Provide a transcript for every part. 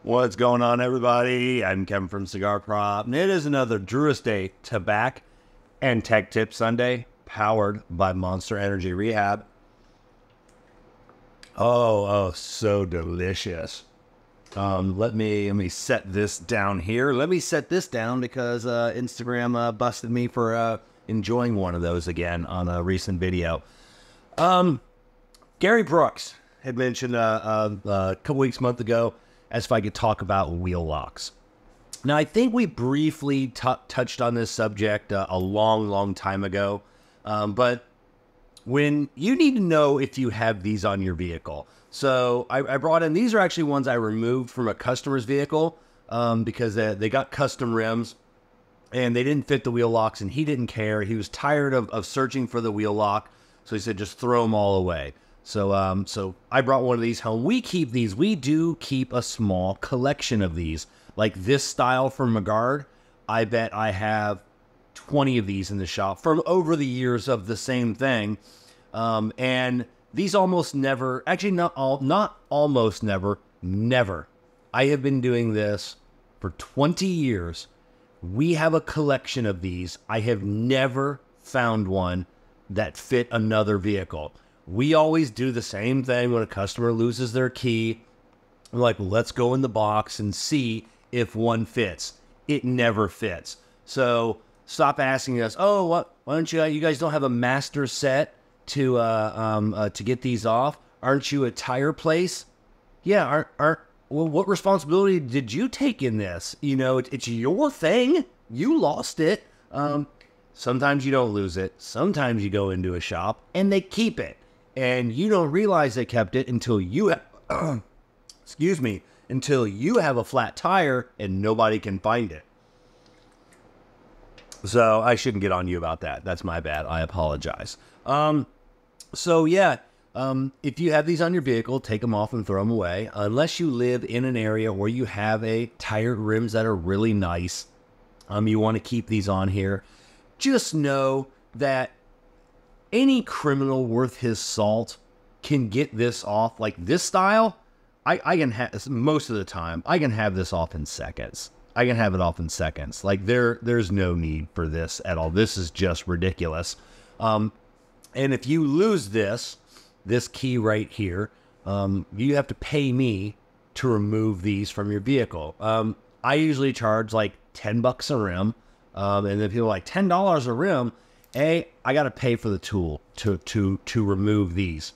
What's going on, everybody? I'm Kevin from Cigar Prop, and it is another Drewist Day Tabak and Tech Tip Sunday, powered by Monster Energy Rehab. Oh, so delicious. Let me set this down here. Let me set this down because Instagram busted me for enjoying one of those again on a recent video. Gary Brooks had mentioned a couple month ago as if I could talk about wheel locks. Now, I think we briefly touched on this subject a long time ago, but when you need to know if you have these on your vehicle. So I brought in, these are actually ones I removed from a customer's vehicle because they got custom rims and they didn't fit the wheel locks, and he didn't care. He was tired of searching for the wheel lock, so he said just throw them all away. So so I brought one of these home. We keep these. We do keep a small collection of these. Like this style from Cigar, I bet I have 20 of these in the shop from over the years of the same thing. And these almost never, actually not almost never, never. I have been doing this for 20 years. We have a collection of these. I have never found one that fit another vehicle. We always do the same thing when a customer loses their key. We're like, well, let's go in the box and see if one fits. It never fits. So stop asking us, oh, why don't you guys don't have a master set to get these off? Aren't you a tire place? Yeah, well, what responsibility did you take in this? You know, it's your thing. You lost it. Sometimes you don't lose it. Sometimes you go into a shop and they keep it. And you don't realize they kept it until you, excuse me, until you have a flat tire and nobody can find it. So I shouldn't get on you about that. That's my bad. I apologize. So yeah, if you have these on your vehicle, take them off and throw them away. Unless you live in an area where you have tire rims that are really nice, you want to keep these on here. Just know that any criminal worth his salt can get this off. Like this style, I can have, most of the time, I can have this off in seconds. I can have it off in seconds. Like there's no need for this at all. This is just ridiculous. And if you lose this key right here, you have to pay me to remove these from your vehicle. I usually charge like 10 bucks a rim. And then people are like, $10 a rim. I got to pay for the tool to remove these.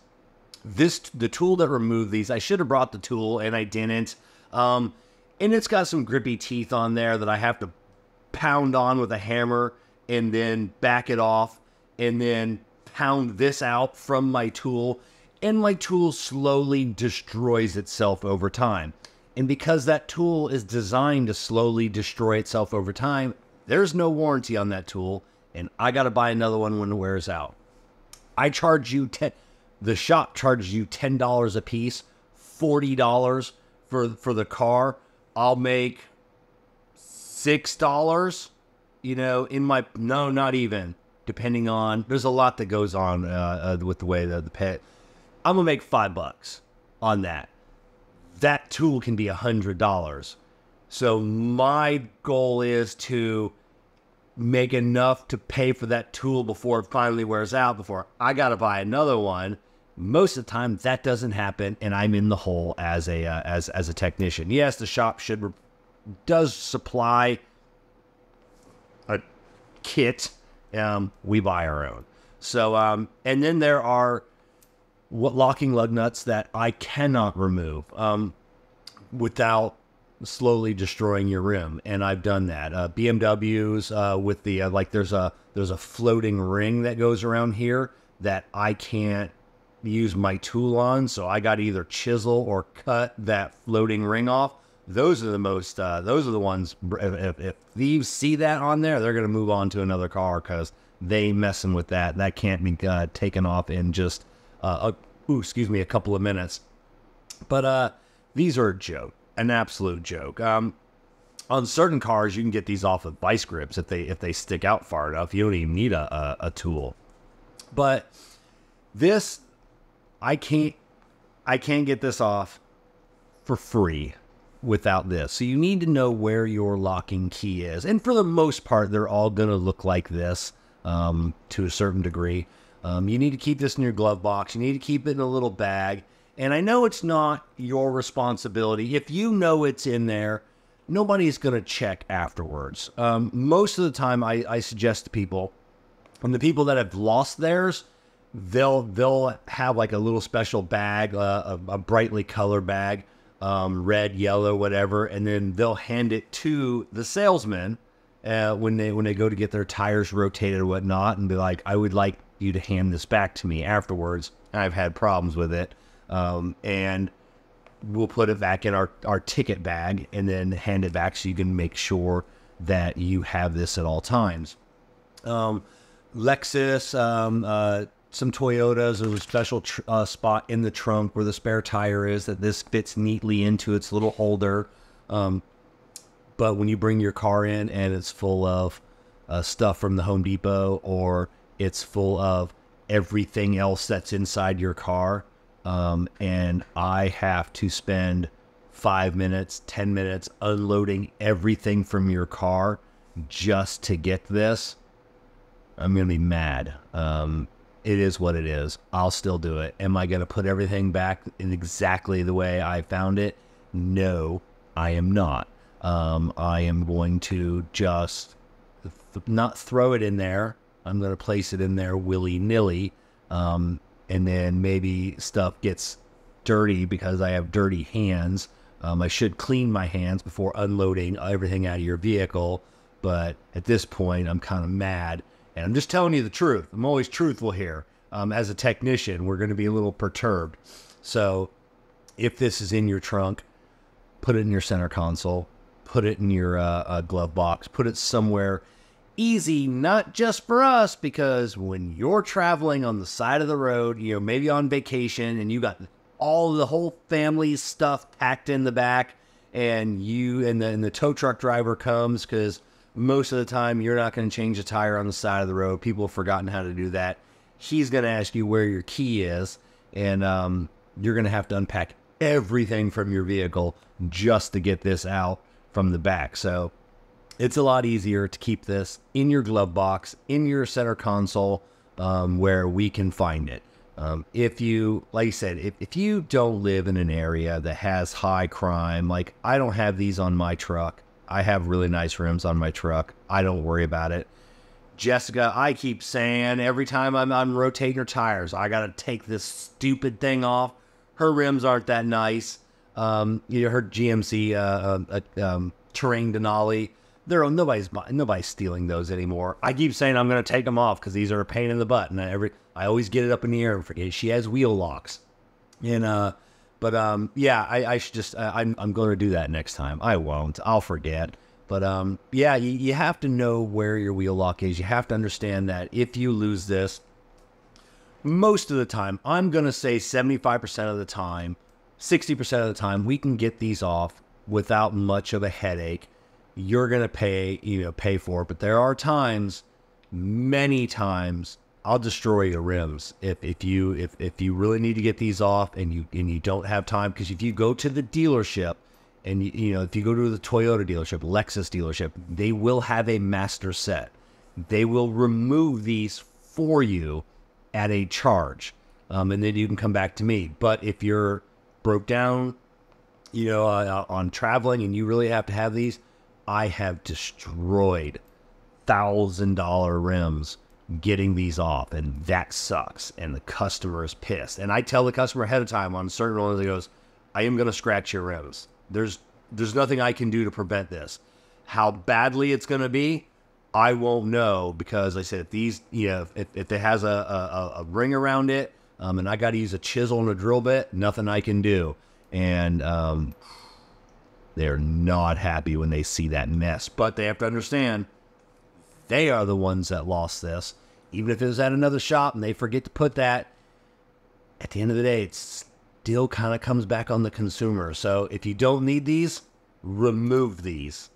The tool that removed these, I should have brought the tool and I didn't. And it's got some grippy teeth on there that I have to pound on with a hammer and then back it off and then pound this out from my tool. And my tool slowly destroys itself over time. And because that tool is designed to slowly destroy itself over time, there's no warranty on that tool. And I got to buy another one when it wears out. I charge you the shop charges you $10 a piece, $40 for the car. I'll make $6, you know, no, not even, depending on, there's a lot that goes on with the way the pet. I'm going to make $5 on that. That tool can be $100. So my goal is to make enough to pay for that tool before it finally wears out, before I got to buy another one. Most of the time that doesn't happen, and I'm in the hole as a technician. Yes, the shop does supply a kit. We buy our own. So and then there are locking lug nuts that I cannot remove without slowly destroying your rim, and I've done that. BMWs with the like there's a floating ring that goes around here that I can't use my tool on, so I got to either chisel or cut that floating ring off. Those are the most those are the ones, if thieves see that on there, they're going to move on to another car because they messing with that can't be taken off in just a couple of minutes. But these are a joke. An absolute joke. On certain cars, you can get these off of vice grips if they stick out far enough. You don't even need a tool. But this, I can't get this off for free. without this. So you need to know where your locking key is. And for the most part, they're all going to look like this to a certain degree. You need to keep this in your glove box. You need to keep it in a little bag. And I know it's not your responsibility. If you know it's in there, nobody's going to check afterwards. Most of the time, I suggest to people, and the people that have lost theirs, they'll have like a little special bag, a brightly colored bag, red, yellow, whatever, and then they'll hand it to the salesman when they go to get their tires rotated or whatnot, and be like, I would like you to hand this back to me afterwards. I've had problems with it, and we'll put it back in our ticket bag and then hand it back so you can make sure that you have this at all times. Lexus, some Toyotas, there's a special spot in the trunk where the spare tire is that this fits neatly into its little holder. But when you bring your car in and it's full of stuff from the Home Depot, or it's full of everything else that's inside your car, and I have to spend 5 minutes, 10 minutes unloading everything from your car just to get this, I'm going to be mad. It is what it is. I'll still do it. Am I going to put everything back in exactly the way I found it? No, I am not. I am going to just not throw it in there. I'm going to place it in there willy-nilly. And then maybe stuff gets dirty because I have dirty hands. I should clean my hands before unloading everything out of your vehicle. But at this point, I'm kind of mad. And I'm just telling you the truth. I'm always truthful here. As a technician, we're going to be a little perturbed. So if this is in your trunk, put it in your center console. Put it in your glove box. Put it somewhere easy, not just for us, because when you're traveling on the side of the road, you know, maybe on vacation, and you got the whole family's stuff packed in the back, and you and the tow truck driver comes, because most of the time you're not going to change a tire on the side of the road. People have forgotten how to do that. He's going to ask you where your key is, and you're going to have to unpack everything from your vehicle just to get this out from the back. So it's a lot easier to keep this in your glove box, in your center console, where we can find it. If you, like I said, if you don't live in an area that has high crime, like I don't have these on my truck. I have really nice rims on my truck. I don't worry about it. Jessica, I keep saying every time I'm rotating her tires, I got to take this stupid thing off. Her rims aren't that nice. Her GMC Terrain Denali, nobody's stealing those anymore. I keep saying I'm going to take them off because these are a pain in the butt, and I always get it up in the air and forget she has wheel locks. And yeah, I should just I'm going to do that next time. I won't. I'll forget. But yeah, you have to know where your wheel lock is. You have to understand that if you lose this, most of the time, I'm going to say 75% of the time, 60% of the time, we can get these off without much of a headache. You're going to pay for it. But there are times, many times, I'll destroy your rims if you really need to get these off and you don't have time. Because if you go to the dealership and if you go to the Toyota dealership, Lexus dealership, they will have a master set. They will remove these for you at a charge, and then you can come back to me. But if you're broke down, on traveling and you really have to have these, I have destroyed $1,000 rims getting these off, and that sucks, and the customer is pissed. And I tell the customer ahead of time on certain ones, he goes, I am going to scratch your rims. There's nothing I can do to prevent this. How badly it's going to be, I won't know, because like I said, if these, if it has a ring around it, and I got to use a chisel and a drill bit, nothing I can do. And they're not happy when they see that mess. But they have to understand, they are the ones that lost this. Even if it was at another shop and they forget to put that, at the end of the day, it still kind of comes back on the consumer. So if you don't need these, remove these.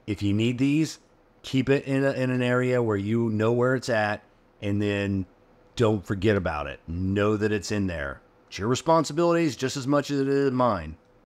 If you need these, keep it in an area where you know where it's at, and then don't forget about it. Know that it's in there. It's your responsibilities just as much as it is mine.